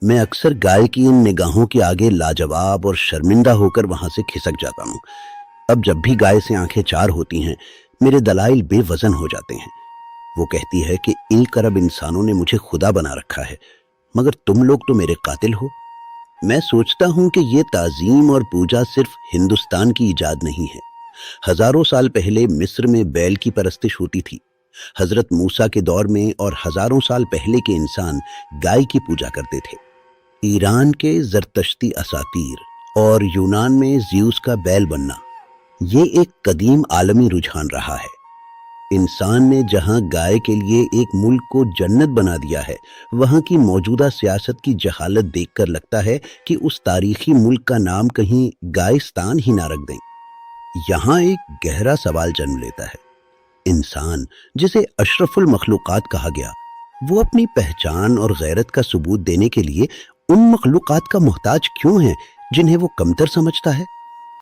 میں اکثر گائے کی ان نگاہوں کے آگے لاجواب اور شرمندہ ہو کر وہاں سے کھسک جاتا ہوں۔ اب جب بھی گائے سے آنکھیں چار ہوتی ہیں میرے دلائل بے وزن ہو جاتے ہیں۔ وہ کہتی ہے کہ ایک ارب انسانوں نے مجھے خدا بنا رکھا ہے، مگر تم لوگ تو میرے قاتل ہو۔ میں سوچتا ہوں کہ یہ تعظیم اور پوجا صرف ہندوستان کی ایجاد نہیں ہے۔ ہزاروں سال پہلے مصر میں بیل کی پرستش ہوتی تھی۔ حضرت موسیٰ کے دور میں اور ہزاروں سال پہلے کے انسان گائے کی پوجا کرتے تھے۔ ایران کے زرتشتی اساطیر اور یونان میں زیوس کا بیل بننا، یہ ایک قدیم عالمی رجحان رہا ہے۔ انسان نے جہاں گائے کے لیے ایک ملک کو جنت بنا دیا ہے، وہاں کی موجودہ سیاست کی جہالت دیکھ کر لگتا ہے کہ اس تاریخی ملک کا نام کہیں گائستان ہی نہ رکھ دیں۔ یہاں ایک گہرا سوال جنم لیتا ہے، انسان جسے اشرف المخلوقات کہا گیا، وہ اپنی پہچان اور غیرت کا ثبوت دینے کے لیے ان مخلوقات کا محتاج کیوں ہے جنہیں وہ کمتر سمجھتا ہے؟